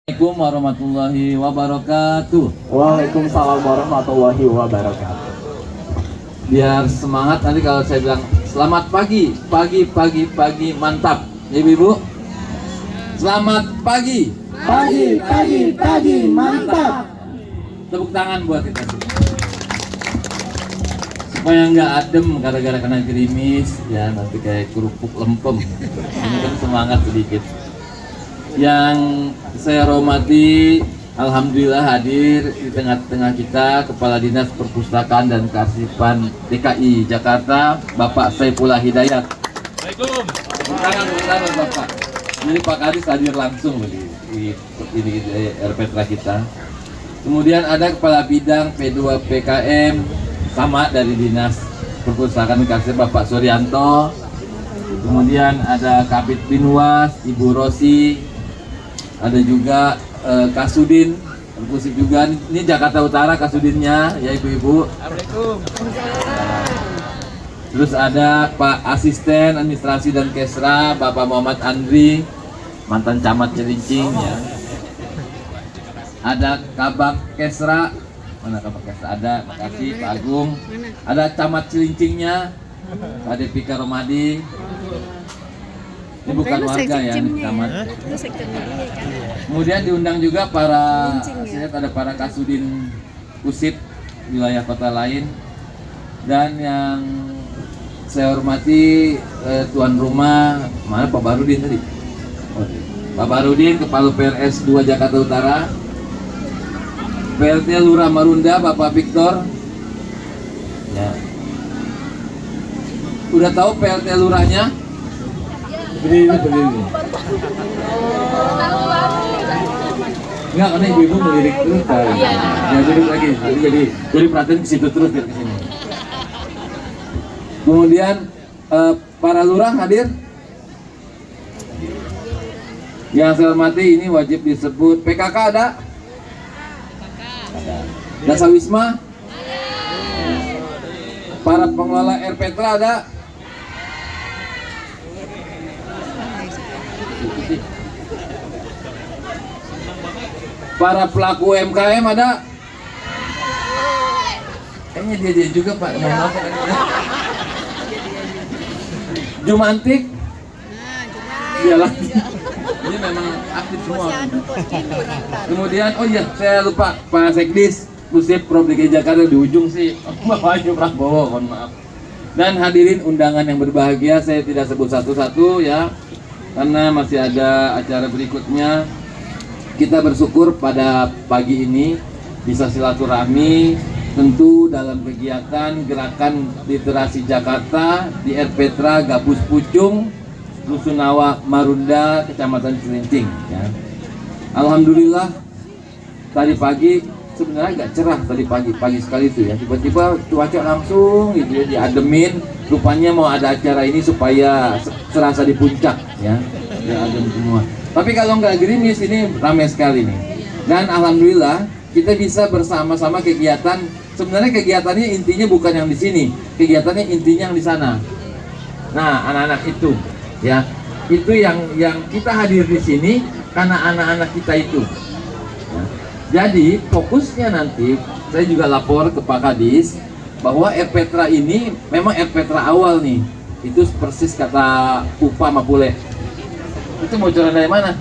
Assalamualaikum warahmatullahi wabarakatuh. Waalaikumsalam warahmatullahi wabarakatuh. Biar semangat nanti kalau saya bilang selamat pagi, pagi, mantap. Ibu-ibu, selamat pagi. Pagi, mantap. Tepuk tangan buat kita semua. Supaya nggak adem gara-gara kena gerimis, ya nanti kayak kerupuk lempem. Ini kan semangat sedikit. Yang saya hormati, alhamdulillah hadir di tengah-tengah kita Kepala Dinas Perpustakaan dan Kearsipan DKI Jakarta, Bapak Saifullah Hidayat. Assalamualaikum. Tangan bersama Bapak. Jadi Pak Kadis hadir langsung di RPTRA kita. Kemudian ada Kepala Bidang P2 PKM sama dari Dinas Perpustakaan dan Kearsipan Bapak Suryanto. Kemudian ada Kabid Binwas Ibu Rosi. Ada juga Kasudin, Perpusip juga. Ini Jakarta Utara Kasudinnya, ya ibu-ibu. Assalamualaikum. Terus ada Pak Asisten Administrasi dan Kesra, Bapak Muhammad Andri, mantan Camat Cilincing ya. Ada Kabak Kesra, mana Kabak Kesra? Ada, makasih Pak Agung. Ada Camat Cilincingnya, Pak Depika Romadi. Ini bukan warga ya, ini camat. Kemudian diundang juga para, saya lihat ada para Kasudin Pusip wilayah kota lain. Dan yang saya hormati tuan rumah, mana Pak Barudin tadi? Pak Barudin, Kepala PRS 2 Jakarta Utara. PLT Lurah Marunda, Bapak Victor. Ya. Udah tahu PLT Lurahnya? Berdiri. Enggak, karena ibu-ibu melirik terus kan. Ya, lirik lagi. Jadi perhatian ke situ terus, ke sini. Kemudian para lurah hadir. Yang saya hormati ini wajib disebut. PKK ada? Dasa Wisma? Para pengelola RPTRA ada? Para pelaku UMKM ada? Kayaknya dia juga Pak. Jumantik? Dia lagi. Ini memang aktif semua. Kemudian, oh iya, saya lupa Pak Sekdis Pusip Prof DKI Jakarta di ujung sih. Bapak Haji Prabowo, mohon maaf. Dan hadirin undangan yang berbahagia, saya tidak sebut satu-satu ya, karena masih ada acara berikutnya. Kita bersyukur pada pagi ini bisa silaturahmi tentu dalam kegiatan Gerakan Literasi Jakarta di RPTRA Gabus Pucung, Rusunawa Marunda, Kecamatan Cilincing ya. Alhamdulillah tadi pagi sebenarnya agak cerah tadi pagi sekali itu ya. Tiba-tiba cuaca langsung gitu ya diademin, rupanya mau ada acara ini supaya serasa di puncak ya. Ya adem semua. Tapi kalau nggak gerimis ini ramai sekali nih. Dan alhamdulillah kita bisa bersama-sama kegiatan. Sebenarnya kegiatannya intinya bukan yang di sini, kegiatannya intinya yang di sana. Nah, anak-anak itu, ya, itu yang kita hadir di sini karena anak-anak kita itu. Ya. Jadi fokusnya nanti saya juga lapor ke Pak Kadis bahwa RPTRA ini memang RPTRA awal nih. Itu persis kata Upa Mapule. Itu bocoran dari mana?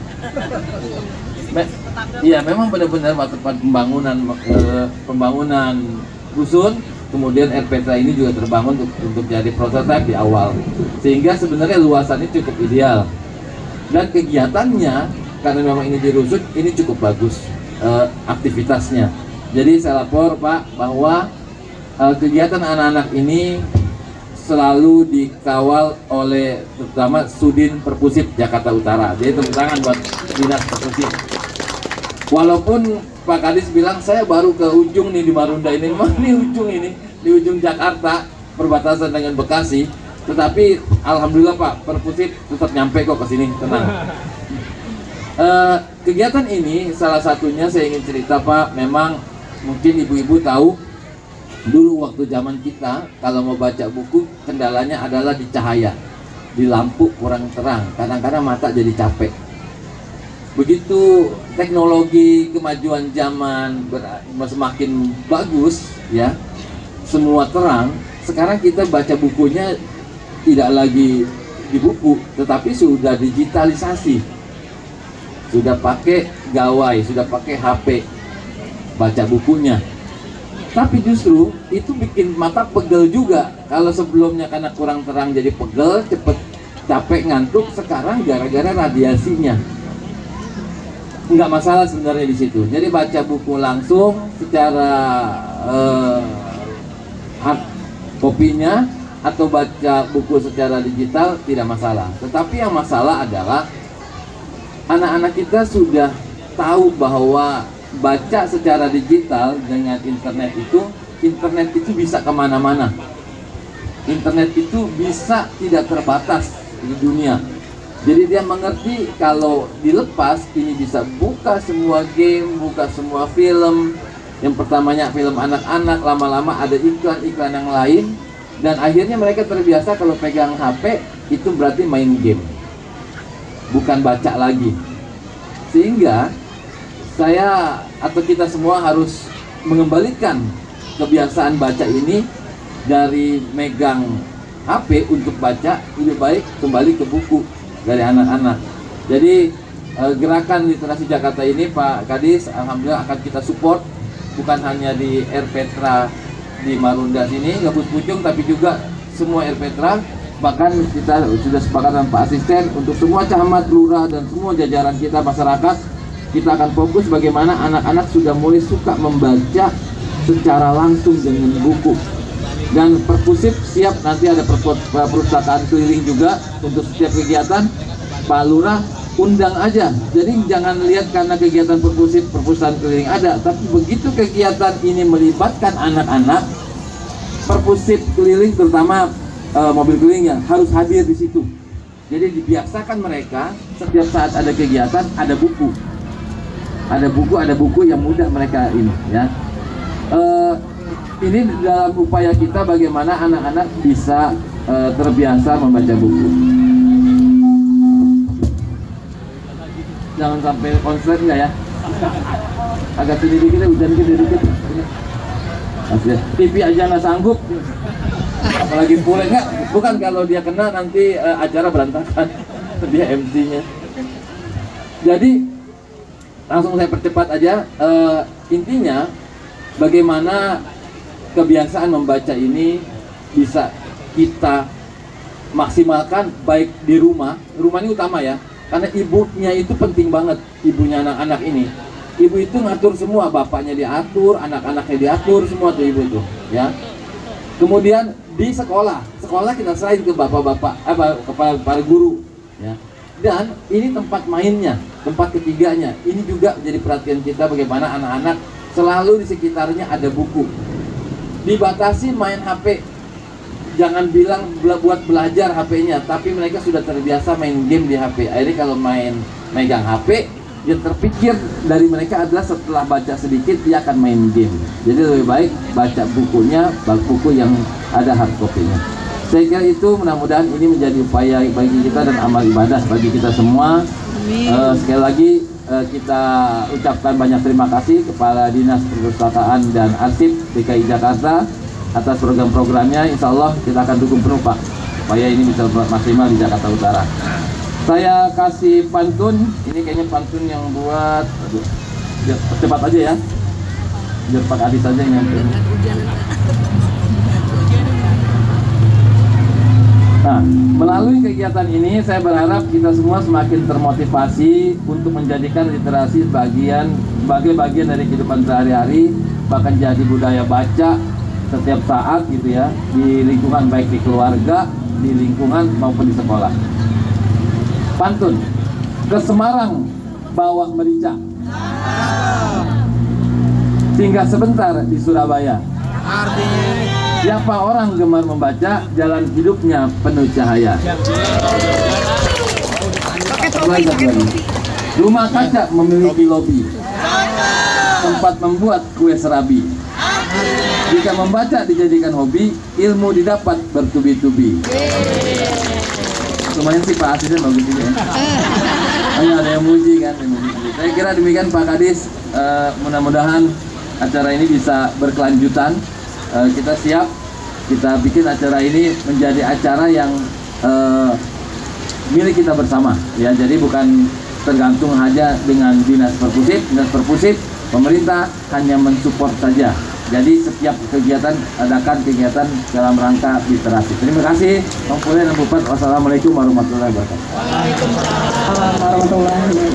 Iya, memang benar-benar waktu pembangunan rusun, kemudian RPTRA ini juga terbangun untuk jadi prototipe di awal, sehingga sebenarnya luasannya cukup ideal dan kegiatannya karena memang ini di rusun ini cukup bagus aktivitasnya. Jadi saya lapor Pak bahwa kegiatan anak-anak ini selalu dikawal oleh terutama Sudin Perpusip Jakarta Utara. Jadi tepuk tangan buat Dinas Perpusip. Walaupun Pak Kadis bilang saya baru ke ujung nih di Marunda ini, memang di ujung ini, di ujung Jakarta perbatasan dengan Bekasi. Tetapi alhamdulillah Pak Perpusip tetap nyampe kok ke sini, tenang. Kegiatan ini salah satunya saya ingin cerita Pak, memang mungkin ibu-ibu tahu. Dulu waktu zaman kita kalau mau baca buku kendalanya adalah di cahaya, di lampu kurang terang, kadang-kadang mata jadi capek. Begitu teknologi kemajuan zaman semakin bagus ya, semua terang. Sekarang kita baca bukunya tidak lagi di buku, tetapi sudah digitalisasi, sudah pakai gawai, sudah pakai HP baca bukunya. Tapi justru itu bikin mata pegel juga. Kalau sebelumnya karena kurang terang jadi pegel, cepet capek, ngantuk. Sekarang gara-gara radiasinya. Nggak masalah sebenarnya di situ. Jadi baca buku langsung secara hard kopinya atau baca buku secara digital tidak masalah. Tetapi yang masalah adalah anak-anak kita sudah tahu bahwa baca secara digital dengan internet itu bisa kemana-mana. Internet itu bisa tidak terbatas di dunia. Jadi dia mengerti kalau dilepas ini bisa buka semua game, buka semua film. Yang pertamanya film anak-anak, lama-lama ada iklan-iklan yang lain. Dan akhirnya mereka terbiasa kalau pegang HP itu berarti main game, bukan baca lagi. Sehingga saya atau kita semua harus mengembalikan kebiasaan baca ini dari megang HP untuk baca, lebih baik kembali ke buku dari anak-anak. Jadi gerakan literasi Jakarta ini Pak Kadis, alhamdulillah akan kita support, bukan hanya di R Petra di Marunda sini, Gabus Pucung, tapi juga semua R Petra. Bahkan kita sudah sepakat dengan Pak Asisten untuk semua camat, lurah, dan semua jajaran kita masyarakat. Kita akan fokus bagaimana anak-anak sudah mulai suka membaca secara langsung dengan buku. Dan Perpusip siap, nanti ada perpustakaan keliling juga untuk setiap kegiatan. Pak Lurah undang aja. Jadi jangan lihat karena kegiatan Perpusip perpustakaan keliling ada, tapi begitu kegiatan ini melibatkan anak-anak, Perpusip keliling terutama mobil kelilingnya harus hadir di situ. Jadi dibiasakan mereka setiap saat ada kegiatan ada buku. Ada buku yang mudah mereka ini ya. Ini dalam upaya kita bagaimana anak-anak bisa terbiasa membaca buku. Jangan sampai konslet enggak ya. Agak sini dikit ya, hujan dikit. TV aja nggak sanggup. Apalagi pula enggak. Bukan kalau dia kena nanti acara berantakan. Dia MC-nya. Jadi langsung saya percepat aja. Intinya bagaimana kebiasaan membaca ini bisa kita maksimalkan baik di rumah. Rumah ini utama ya, karena ibunya itu penting banget, ibunya anak-anak ini. Ibu itu ngatur semua, bapaknya diatur, anak-anaknya diatur, semua tuh ibu itu ya. Kemudian di sekolah kita serahin ke bapak-bapak, kepada para guru ya. Dan ini tempat mainnya, tempat ketiganya. Ini juga jadi perhatian kita bagaimana anak-anak selalu di sekitarnya ada buku. Dibatasi main HP. Jangan bilang buat belajar HP-nya, tapi mereka sudah terbiasa main game di HP. Akhirnya kalau megang HP, yang terpikir dari mereka adalah setelah baca sedikit dia akan main game. Jadi lebih baik baca bukunya, buku yang ada hard copy-nya. Saya kira itu, mudah-mudahan ini menjadi upaya bagi kita dan amal ibadah bagi kita semua. Sekali lagi kita ucapkan banyak terima kasih kepada Dinas Perpustakaan dan Arsip DKI Jakarta atas program-programnya. Insya Allah kita akan dukung penuh Pak, supaya ini bisa maksimal di Jakarta Utara. Saya kasih pantun, ini kayaknya pantun yang buat, cepat aja ya, biar Pak Adi saja yang nyampein. Nah, melalui kegiatan ini saya berharap kita semua semakin termotivasi untuk menjadikan literasi sebagai bagian dari kehidupan sehari-hari, bahkan jadi budaya baca setiap saat gitu ya, di lingkungan baik di keluarga, di lingkungan maupun di sekolah. Pantun, ke Semarang bawa merica, singgah sebentar di Surabaya. Siapa orang gemar membaca, jalan hidupnya penuh cahaya. Rumah kaca memiliki lobi, tempat membuat kue serabi. Jika membaca dijadikan hobi, ilmu didapat bertubi-tubi. Lumayan sih Pak Asisten bagus ini ya. Hanya ada yang muji kan. Saya kira demikian Pak Kadis. Mudah-mudahan acara ini bisa berkelanjutan. Kita siap, kita bikin acara ini menjadi acara yang milik kita bersama. Ya, jadi bukan tergantung hanya dengan dinas perpusip, pemerintah hanya mensupport saja. Jadi setiap kegiatan adakan kegiatan dalam rangka literasi. Terima kasih, Bang Pule dan Bupat. Wassalamualaikum warahmatullahi wabarakatuh. Waalaikumsalam warahmatullahi wabarakatuh.